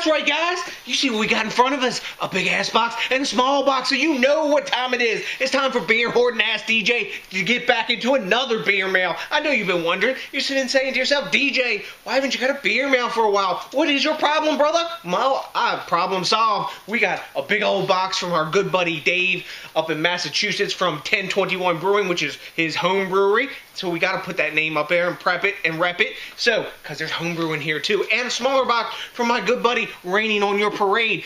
That's right, guys. You see what we got in front of us? A big ass box and a small box, so you know what time it is. It's time for beer hoarding ass DJ to get back into another beer mail. I know you've been wondering. You're sitting saying to yourself, DJ, why haven't you got a beer mail for a while? What is your problem, brother? Well, problem solved. We got a big old box from our good buddy Dave up in Massachusetts from 1021 Brewing, which is his home brewery. So we got to put that name up there and prep it and rep it. So, because there's homebrew in here too. And a smaller box from my good buddy Raining on Your Parade.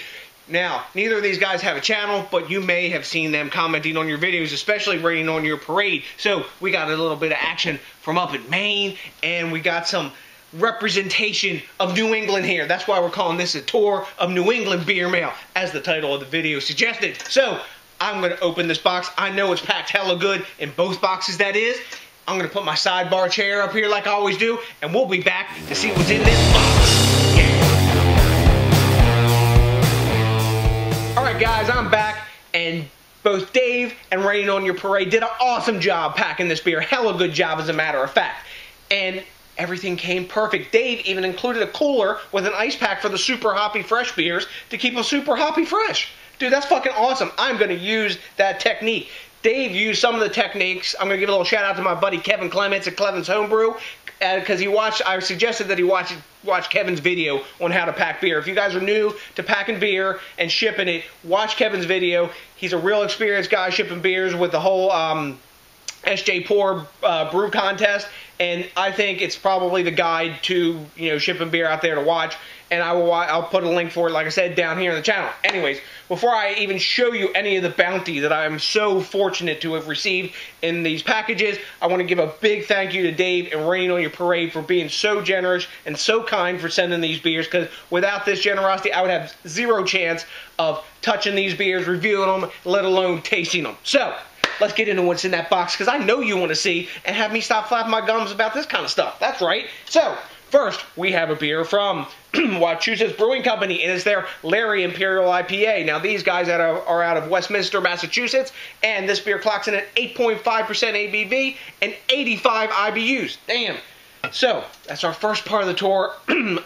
Now, neither of these guys have a channel, but you may have seen them commenting on your videos, especially Raining on Your Parade. So we got a little bit of action from up in Maine, and we got some representation of New England here. That's why we're calling this a tour of New England beer mail, as the title of the video suggested. So, I'm going to open this box. I know it's packed hella good in both boxes, that is. I'm going to put my sidebar chair up here like I always do, and we'll be back to see what's in this box. Yeah. Alright guys, I'm back, and both Dave and Raining on Your Parade did an awesome job packing this beer. Hella good job, as a matter of fact. And everything came perfect. Dave even included a cooler with an ice pack for the super hoppy fresh beers to keep them super hoppy fresh. Dude, that's fucking awesome. I'm going to use that technique. Dave used some of the techniques. I'm going to give a little shout out to my buddy Kevin Clements at ClememtsHomebrew, because I suggested that he watch Kevin's video on how to pack beer. If you guys are new to packing beer and shipping it, watch Kevin's video. He's a real experienced guy shipping beers with the whole SJ Pour brew contest, and I think it's probably the guide to, you know, shipping beer out there to watch. And I'll put a link for it, like I said, down here in the channel. Anyways, before I even show you any of the bounty that I am so fortunate to have received in these packages, I want to give a big thank you to Dave and Raining on Your Parade for being so generous and so kind for sending these beers, because without this generosity, I would have zero chance of touching these beers, reviewing them, let alone tasting them. So, let's get into what's in that box, because I know you want to see and have me stop flapping my gums about this kind of stuff. That's right. So, first, we have a beer from Massachusetts Brewing Company, and it's their Larry Imperial IPA. Now, these guys are out of Westminster, Massachusetts, and this beer clocks in at 8.5% ABV and 85 IBUs. Damn. So, that's our first part of the tour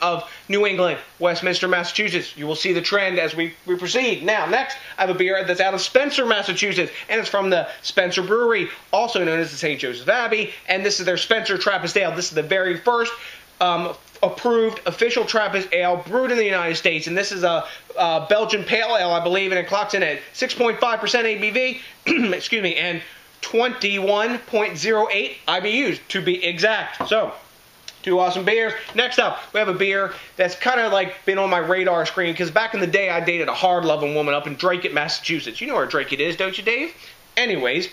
of New England, Westminster, Massachusetts. You will see the trend as we proceed. Now, next, I have a beer that's out of Spencer, Massachusetts, and it's from the Spencer Brewery, also known as the St. Joseph Abbey, and this is their Spencer Trappist Ale. This is the very first approved official Trappist ale brewed in the United States, and this is a Belgian Pale Ale, I believe, and it clocks in at 6.5% ABV, excuse me, and 21.08 IBUs to be exact. So, two awesome beers. Next up, we have a beer that's kind of like been on my radar screen, because back in the day, I dated a hard-loving woman up in Drake, Massachusetts. You know where Drake is, don't you, Dave? Anyways,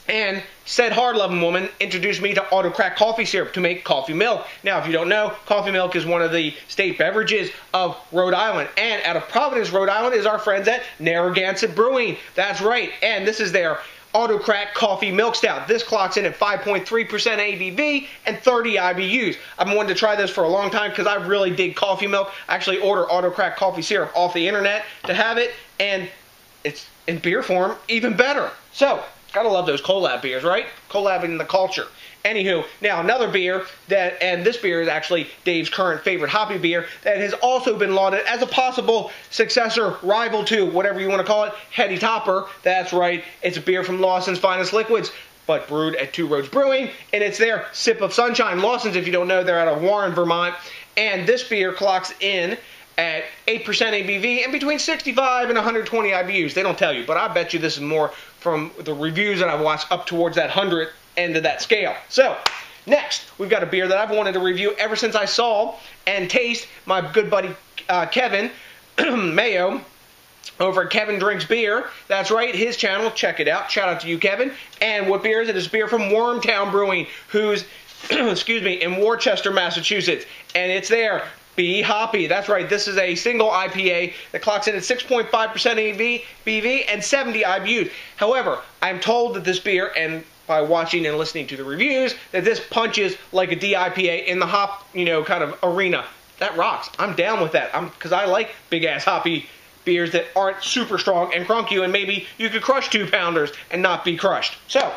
and said hard-loving woman introduced me to auto-crack coffee syrup to make coffee milk. Now, if you don't know, coffee milk is one of the state beverages of Rhode Island. And out of Providence, Rhode Island, is our friends at Narragansett Brewing. That's right. And this is their auto-crack coffee milk stout. This clocks in at 5.3% ABV and 30 IBUs. I've been wanting to try this for a long time because I really dig coffee milk. I actually order auto-crack coffee syrup off the internet to have it, and it's in beer form even better. So, gotta love those collab beers, right? Collabing the culture. Anywho, now another beer and this beer is actually Dave's current favorite hoppy beer that has also been lauded as a possible successor, rival to, whatever you want to call it, Heady Topper. That's right, it's a beer from Lawson's Finest Liquids, but brewed at Two Roads Brewing, and it's their Sip of Sunshine. Lawson's, if you don't know, they're out of Warren, Vermont, and this beer clocks in at 8% ABV and between 65 and 120 IBUs. They don't tell you, but I bet you this is more from the reviews that I've watched up towards that 100 end of that scale. So, next, we've got a beer that I've wanted to review ever since I saw and taste my good buddy Kevin Mayo over at Kevin Drinks Beer. That's right, his channel. Check it out. Shout out to you, Kevin. And what beer is it? It's beer from Wormtown Brewing, who's, excuse me, in Worcester, Massachusetts. And it's there. Be hoppy. That's right. This is a single IPA that clocks in at 6.5% ABV and 70 IBUs. However, I'm told that this beer, and by watching and listening to the reviews, that this punches like a DIPA in the hop, you know, kind of arena. That rocks. I'm down with that. Because I like big-ass hoppy beers that aren't super strong and crunk you, and maybe you could crush 2-pounders and not be crushed. So,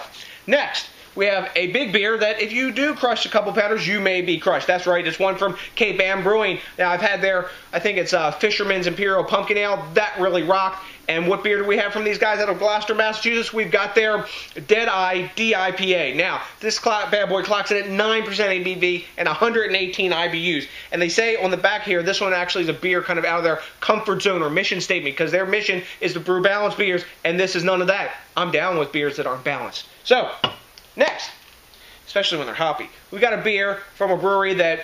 next, we have a big beer that if you do crush a couple pounders, you may be crushed. That's right, it's one from Cape Ann Brewing. Now, I've had their, I think it's Fisherman's Imperial Pumpkin Ale. That really rocked. And what beer do we have from these guys out of Gloucester, Massachusetts? We've got their Deadeye DIPA. Now, this bad boy clocks in at 9% ABV and 118 IBUs. And they say on the back here, this one actually is a beer kind of out of their comfort zone or mission statement, because their mission is to brew balanced beers, and this is none of that. I'm down with beers that aren't balanced. So, next, especially when they're hoppy, we got a beer from a brewery that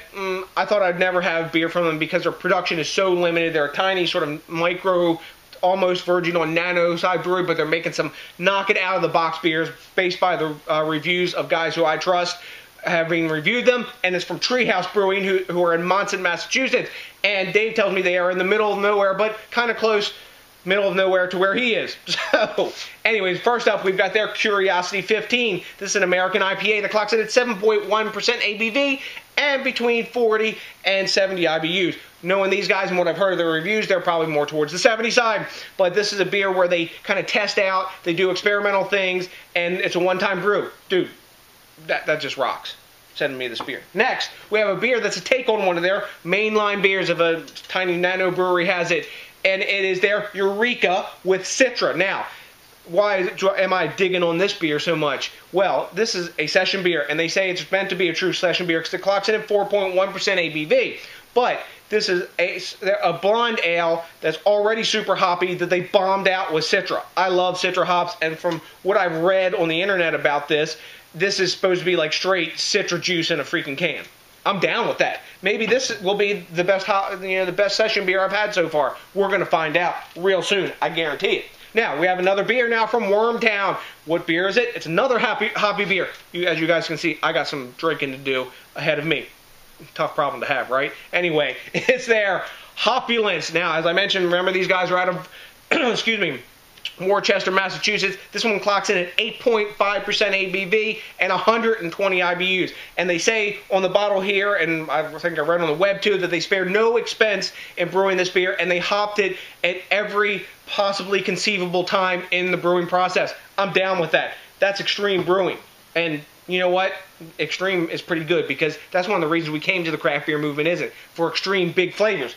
I thought I'd never have beer from them because their production is so limited. They're a tiny sort of micro, almost verging on nano side brewery, but they're making some knock it out of the box beers based by the reviews of guys who I trust, having reviewed them. And it's from Treehouse Brewing, who are in Monson, Massachusetts. And Dave tells me they are in the middle of nowhere, but kind of close, middle of nowhere to where he is. So, anyways, first up, we've got their Curiosity 15. This is an American IPA that clocks in at 7.1% ABV and between 40 and 70 IBUs. Knowing these guys and what I've heard of their reviews, they're probably more towards the 70 side. But this is a beer where they kind of test out, they do experimental things, and it's a one-time brew. Dude, that just rocks. Sending me this beer. Next, we have a beer that's a take on one of their mainline beers, if a tiny nano brewery has it. And it is their Eureka with Citra. Now, why am I digging on this beer so much? Well, this is a session beer, and they say it's meant to be a true session beer because it clocks in at 4.1% ABV. But this is a blonde ale that's already super hoppy that they bombed out with Citra. I love Citra hops, and from what I've read on the internet about this, this is supposed to be like straight Citra juice in a freaking can. I'm down with that. Maybe this will be the best, the best session beer I've had so far. We're going to find out real soon. I guarantee it. Now, we have another beer now from Wormtown. What beer is it? It's another hoppy beer. As you guys can see, I got some drinking to do ahead of me. Tough problem to have, right? Anyway, it's their Hopulence. Now, as I mentioned, remember these guys are out of, excuse me, Worcester, Massachusetts. This one clocks in at 8.5% ABV and 120 IBUs. And they say on the bottle here, and I think I read on the web too, that they spared no expense in brewing this beer, and they hopped it at every possibly conceivable time in the brewing process. I'm down with that. That's extreme brewing. And you know what? Extreme is pretty good, because that's one of the reasons we came to the craft beer movement, isn't it? For extreme big flavors.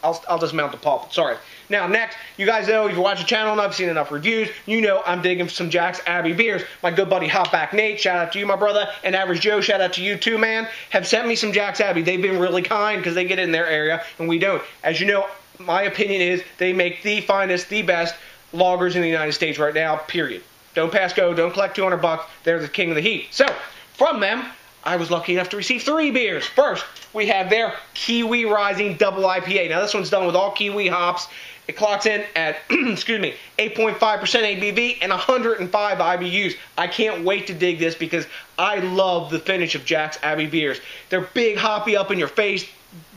I'll just mount the pulpit. Sorry. Now, next, you guys know, if you watch the channel enough, seen enough reviews, you know I'm digging some Jack's Abbey beers. My good buddy Hopback Nate, shout out to you, my brother, and Average Joe, shout out to you too, man, have sent me some Jack's Abbey. They've been really kind because they get it in their area, and we don't. As you know, my opinion is they make the finest, the best lagers in the United States right now, period. Don't pass go, don't collect $200. They're the king of the heat. So, from them, I was lucky enough to receive 3 beers. First, we have their Kiwi Rising Double IPA. Now, this one's done with all kiwi hops. It clocks in at, excuse me, 8.5% ABV and 105 IBUs. I can't wait to dig this because I love the finish of Jack's Abbey beers. They're big, hoppy, up in your face,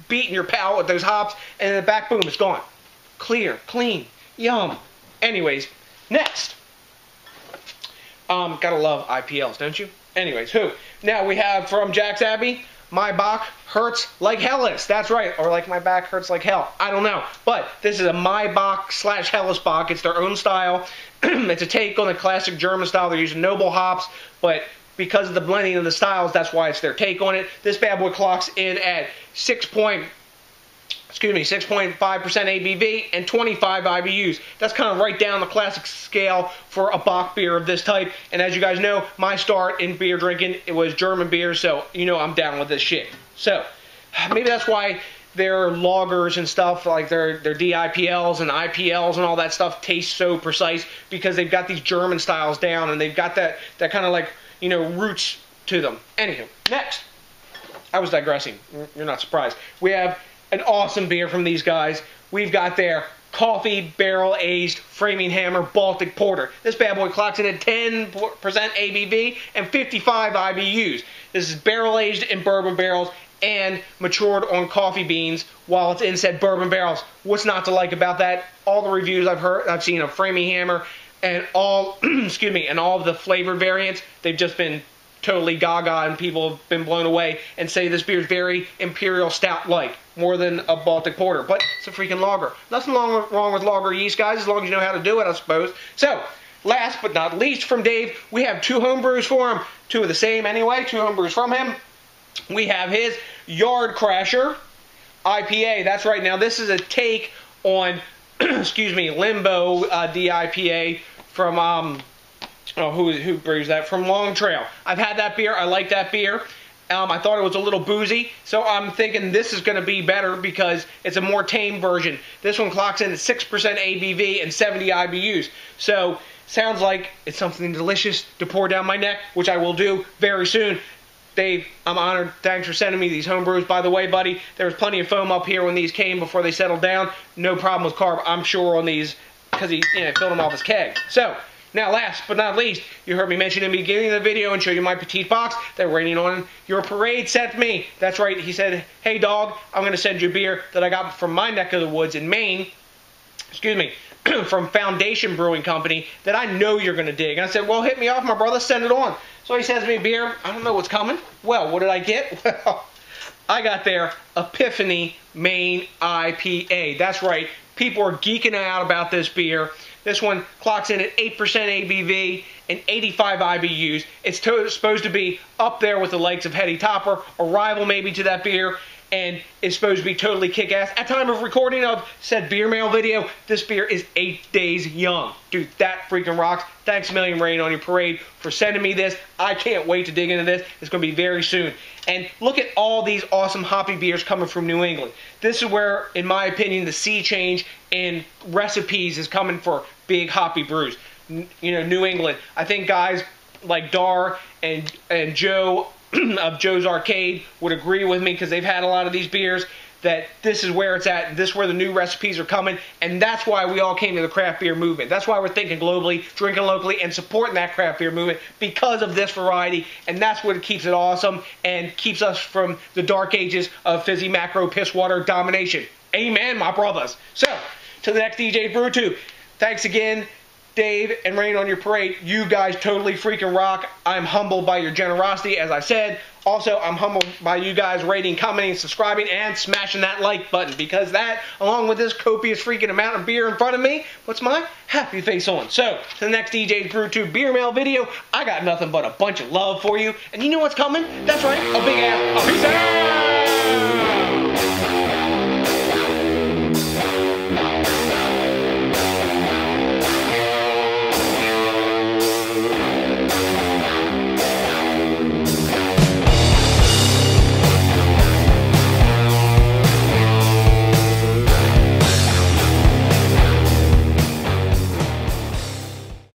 beating your palate with those hops, and in the back, boom, it's gone. Clear, clean, yum. Anyways, next. Gotta love IPLs, don't you? Anyways, now we have from Jack's Abbey, My Back Hurts Like Hellas. That's right, or like my back hurts like hell. I don't know. But this is a My Back / Hellas Bock. It's their own style. It's a take on the classic German style. They're using noble hops, but because of the blending of the styles, that's why it's their take on it. This bad boy clocks in at 6.5% ABV and 25 IBUs. That's kind of right down the classic scale for a Bock beer of this type. And as you guys know, my start in beer drinking, it was German beer, so you know I'm down with this shit. So, maybe that's why their lagers and stuff, like their DIPLs and IPLs and all that stuff, taste so precise, because they've got these German styles down, and they've got that kind of like, you know, roots to them. Anywho, next. I was digressing. You're not surprised. We have an awesome beer from these guys. We've got their Coffee Barrel Aged Framing Hammer Baltic Porter. This bad boy clocks in at 10% ABV and 55 IBUs. This is barrel aged in bourbon barrels and matured on coffee beans while it's in said bourbon barrels. What's not to like about that? All the reviews I've seen of Framing Hammer and all excuse me, and all of the flavored variants, they've just been totally gaga, and people have been blown away and say this beer is very Imperial Stout-like, more than a Baltic Porter. But it's a freaking lager. Nothing wrong with lager yeast, guys, as long as you know how to do it, I suppose. So, last but not least from Dave, we have 2 homebrews for him. 2 of the same anyway, 2 homebrews from him. We have his Yard Crasher IPA. That's right. Now this is a take on, excuse me, Limbo DIPA from who brews that? From Long Trail. I've had that beer. I like that beer. I thought it was a little boozy, so I'm thinking this is going to be better because it's a more tame version. This one clocks in at 6% ABV and 70 IBUs. So sounds like it's something delicious to pour down my neck, which I will do very soon. Dave, I'm honored. Thanks for sending me these homebrews. By the way, buddy, there was plenty of foam up here when these came before they settled down. No problem with carb, I'm sure, on these because he filled them off his keg. So, now last but not least, you heard me mention in the beginning of the video and show you my petite box that Raining on Your Parade sent me. That's right, he said, hey dog, I'm going to send you a beer that I got from my neck of the woods in Maine. Excuse me. From Foundation Brewing Company that I know you're going to dig. And I said, well, hit me off, my brother, send it on. So he sends me a beer. I don't know what's coming. Well, what did I get? Well, I got their Epiphany Maine IPA. That's right. People are geeking out about this beer. This one clocks in at 8% ABV and 85 IBUs. It's supposed to be up there with the likes of Hetty Topper, a rival maybe to that beer, and it's supposed to be totally kick-ass. At time of recording of said beer mail video, this beer is 8 days young. Dude, that freaking rocks. Thanks a million, Rain on Your Parade, for sending me this. I can't wait to dig into this. It's going to be very soon. And look at all these awesome hoppy beers coming from New England. This is where, in my opinion, the sea change in recipes is coming for big hoppy brews. You know, New England. I think guys like Dar and Joe of Joe's Arcade would agree with me because they've had a lot of these beers, that this is where it's at, this is where the new recipes are coming, and that's why we all came to the craft beer movement. That's why we're thinking globally, drinking locally, and supporting that craft beer movement because of this variety, and that's what keeps it awesome and keeps us from the dark ages of fizzy macro piss water domination. Amen, my brothers. So, to the next DJ BrewTube, thanks again, Dave and Rain on Your Parade. You guys totally freaking rock. I'm humbled by your generosity, as I said. Also, I'm humbled by you guys rating, commenting, subscribing, and smashing that like button, because that, along with this copious freaking amount of beer in front of me, puts my happy face on. So, to the next DJs BrewTube beer mail video, I got nothing but a bunch of love for you. And you know what's coming? That's right, a big ass peace out!